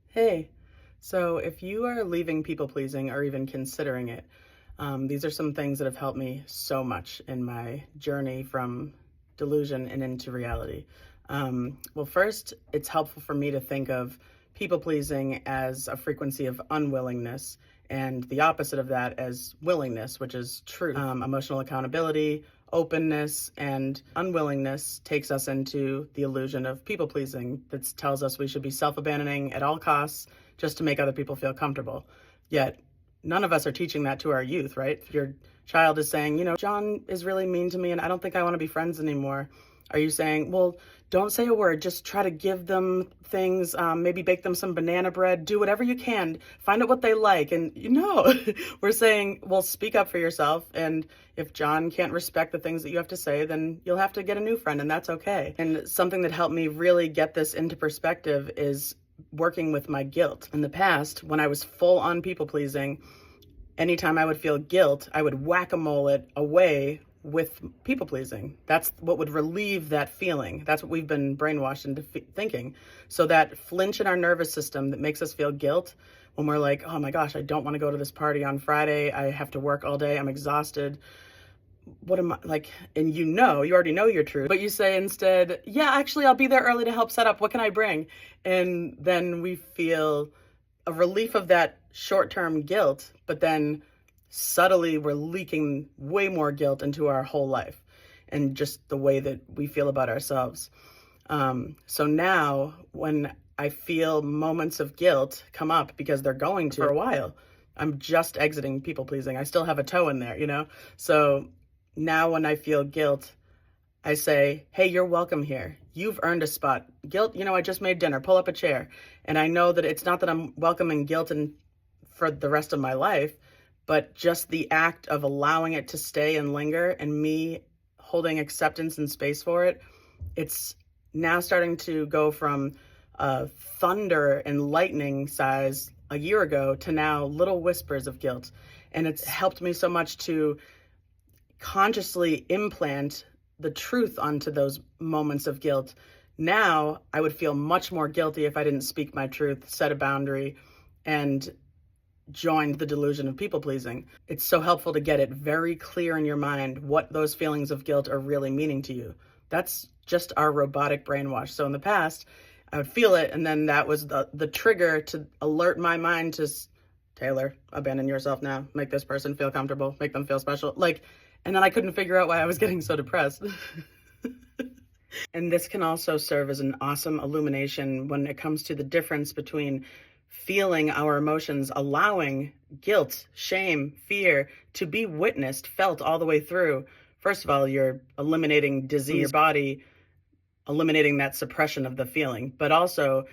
Hey, so if you are leaving people pleasing or even considering it, these are some things that have helped me so much in my journey from delusion and into reality. Well, first, it's helpful for me to think of people pleasing as a frequency of unwillingness, and the opposite of that as willingness, which is truth. Emotional accountability, openness, and unwillingness takes us into the illusion of people pleasing that tells us we should be self abandoning at all costs just to make other people feel comfortable. Yet, none of us are teaching that to our youth, right? If your child is saying, John is really mean to me and I don't think I want to be friends anymore, are you saying, well, don't say a word, just try to give them things, maybe bake them some banana bread, do whatever you can, find out what they like. And we're saying, well, speak up for yourself. And if John can't respect the things that you have to say, then you'll have to get a new friend, and that's okay. And something that helped me really get this into perspective is working with my guilt. In the past, when I was full on people pleasing, anytime I would feel guilt, I would whack-a-mole it away with people pleasing. That's what would relieve that feeling. That's what we've been brainwashed into thinking. So that flinch in our nervous system that makes us feel guilt when we're like, oh my gosh, I don't want to go to this party on Friday. I have to work all day. I'm exhausted. What am I like? And you already know your truth, but you say instead, yeah, actually, I'll be there early to help set up. What can I bring? And then we feel a relief of that short-term guilt, but then subtly we're leaking way more guilt into our whole life and just the way that we feel about ourselves. So now when I feel moments of guilt come up, because they're going to for a while, I'm just exiting people pleasing. I still have a toe in there. So now when I feel guilt, I say, hey, you're welcome here. You've earned a spot. Guilt, I just made dinner. Pull up a chair. And I know that it's not that I'm welcoming guilt for the rest of my life, but just the act of allowing it to stay and linger and me holding acceptance and space for it, it's now starting to go from thunder and lightning size a year ago to now little whispers of guilt. And it's helped me so much to consciously implant the truth onto those moments of guilt. Now I would feel much more guilty if I didn't speak my truth, set a boundary, and joined the delusion of people pleasing. It's so helpful to get it very clear in your mind what those feelings of guilt are really meaning to you. That's just our robotic brainwash. So in the past, I would feel it, and then that was the trigger to alert my mind to, Taylor, abandon yourself now, make this person feel comfortable, make them feel special. And then I couldn't figure out why I was getting so depressed. And this can also serve as an awesome illumination when it comes to the difference between feeling our emotions, allowing guilt, shame, fear to be witnessed, felt all the way through. First of all, you're eliminating disease in your body, eliminating that suppression of the feeling. But also,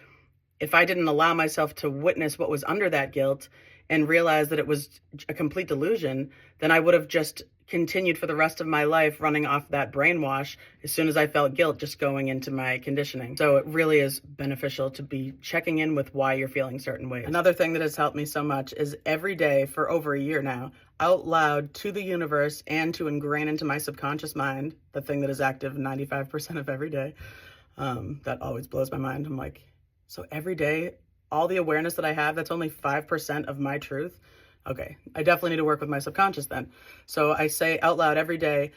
if I didn't allow myself to witness what was under that guilt and realize that it was a complete delusion, then I would have just continued for the rest of my life running off that brainwash as soon as I felt guilt, just going into my conditioning. So it really is beneficial to be checking in with why you're feeling certain ways. Another thing that has helped me so much is every day for over a year now, out loud to the universe and to ingrain into my subconscious mind, the thing that is active 95% of every day. That always blows my mind. I'm like, so every day, all the awareness that I have, that's only 5% of my truth. Okay, I definitely need to work with my subconscious then. So I say out loud every day,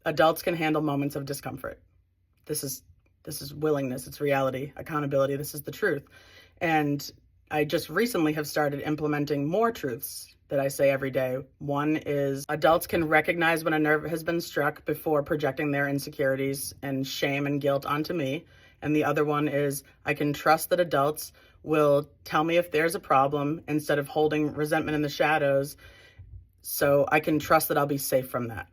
adults can handle moments of discomfort. This is willingness, it's reality, accountability, this is the truth. And I just recently have started implementing more truths that I say every day. One is adults can recognize when a nerve has been struck before projecting their insecurities and shame and guilt onto me. And the other one is I can trust that adults will tell me if there's a problem instead of holding resentment in the shadows. So I can trust that I'll be safe from that.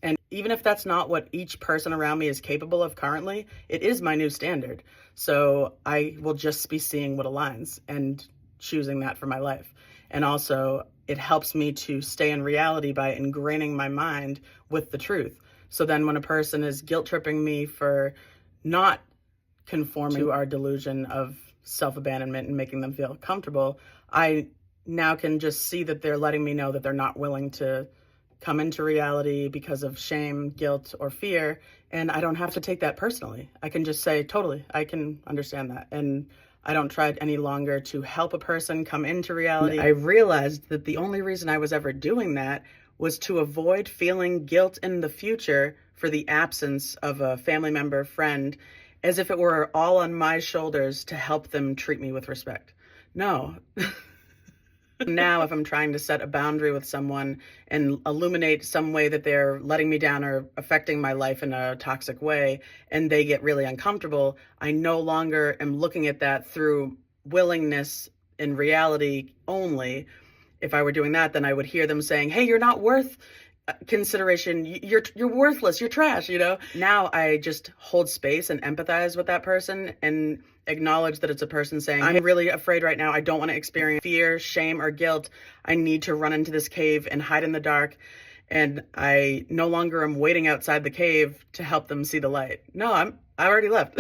And even if that's not what each person around me is capable of currently, it is my new standard. So I will just be seeing what aligns and choosing that for my life. And also, it helps me to stay in reality by ingraining my mind with the truth. So then when a person is guilt tripping me for not conforming to our delusion of self-abandonment and making them feel comfortable, I now can just see that they're letting me know that they're not willing to come into reality because of shame, guilt, or fear. And I don't have to take that personally. I can just say, totally, I can understand that. And I don't try any longer to help a person come into reality. I realized that the only reason I was ever doing that was to avoid feeling guilt in the future for the absence of a family member, friend, as if it were all on my shoulders to help them treat me with respect. No. Now, if I'm trying to set a boundary with someone and illuminate some way that they're letting me down or affecting my life in a toxic way, and they get really uncomfortable, I no longer am looking at that through willingness and reality only. If I were doing that, then I would hear them saying, hey, you're not worth consideration. You're worthless. You're trash, Now I just hold space and empathize with that person and acknowledge that it's a person saying, I'm really afraid right now. I don't want to experience fear, shame, or guilt. I need to run into this cave and hide in the dark. And I no longer am waiting outside the cave to help them see the light. No, I already left.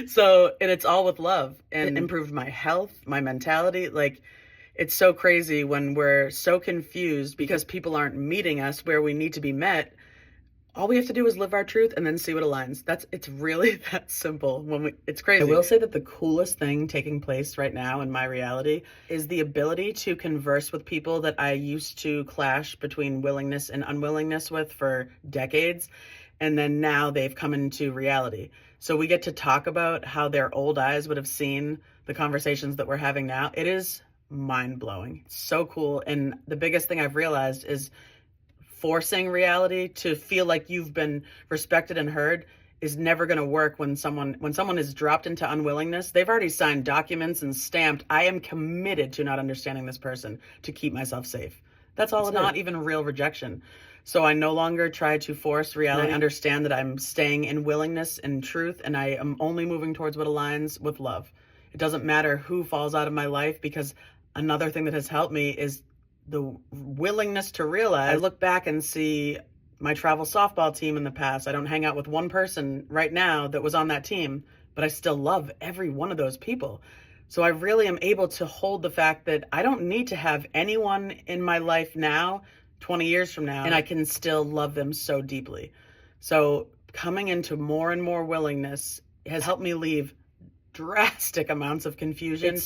So, and it's all with love, and it improved my health, my mentality. Like, it's so crazy when we're so confused because people aren't meeting us where we need to be met. All we have to do is live our truth and then see what aligns. It's really that simple. It's crazy. I will say that the coolest thing taking place right now in my reality is the ability to converse with people that I used to clash between willingness and unwillingness with for decades. And then now they've come into reality. So we get to talk about how their old eyes would have seen the conversations that we're having now. It is mind-blowing. It's so cool. And the biggest thing I've realized is forcing reality to feel like you've been respected and heard is never going to work when someone is dropped into unwillingness. They've already signed documents and stamped, I am committed to not understanding this person to keep myself safe. That's all. That's not even real rejection. So I no longer try to force reality. I understand that I'm staying in willingness and truth, and I am only moving towards what aligns with love. It doesn't matter who falls out of my life, because another thing that has helped me is the willingness to realize. I look back and see my travel softball team in the past. I don't hang out with one person right now that was on that team, but I still love every one of those people. So I really am able to hold the fact that I don't need to have anyone in my life now, 20 years from now, and I can still love them so deeply. So coming into more and more willingness has helped me leave drastic amounts of confusion.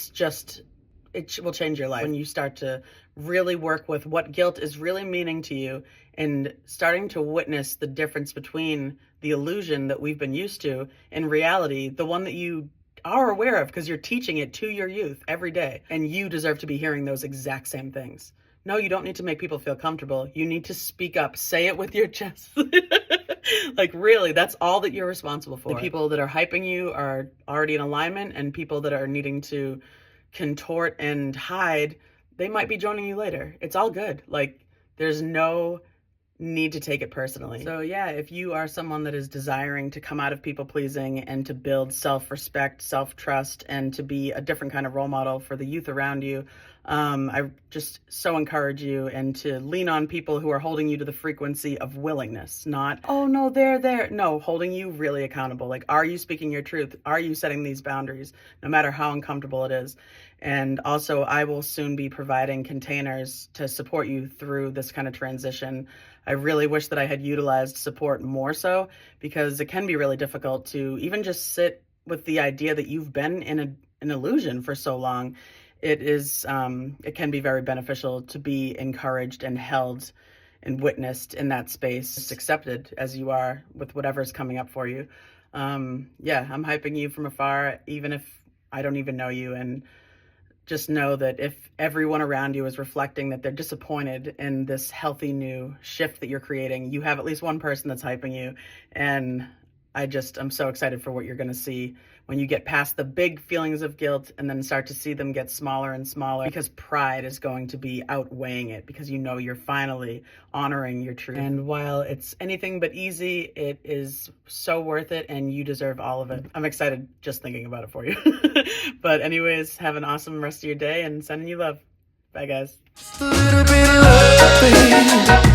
It will change your life when you start to really work with what guilt is really meaning to you, and starting to witness the difference between the illusion that we've been used to and reality, the one that you are aware of because you're teaching it to your youth every day, and you deserve to be hearing those exact same things. No, you don't need to make people feel comfortable. You need to speak up. Say it with your chest. Like, really, that's all that you're responsible for. The people that are hyping you are already in alignment, and people that are needing to contort and hide, they might be joining you later. It's all good. Like, there's no need to take it personally. So yeah, if you are someone that is desiring to come out of people pleasing and to build self-respect, self-trust, and to be a different kind of role model for the youth around you, I just so encourage you and to lean on people who are holding you to the frequency of willingness, not, oh no, they're there. No, holding you really accountable. Like, are you speaking your truth? Are you setting these boundaries, no matter how uncomfortable it is? And also, I will soon be providing containers to support you through this kind of transition. I really wish that I had utilized support more so, because it can be really difficult to even just sit with the idea that you've been in an illusion for so long. It can be very beneficial to be encouraged and held and witnessed in that space, just accepted as you are with whatever's coming up for you. Yeah, I'm hyping you from afar, even if I don't even know you. And just know that if everyone around you is reflecting that they're disappointed in this healthy new shift that you're creating, you have at least one person that's hyping you. And I'm so excited for what you're going to see when you get past the big feelings of guilt and then start to see them get smaller and smaller, because pride is going to be outweighing it, because you know you're finally honoring your truth. And while it's anything but easy, it is so worth it, and you deserve all of it. I'm excited just thinking about it for you. But anyways, have an awesome rest of your day, and sending you love. Bye, guys. Just a little bit of love, baby.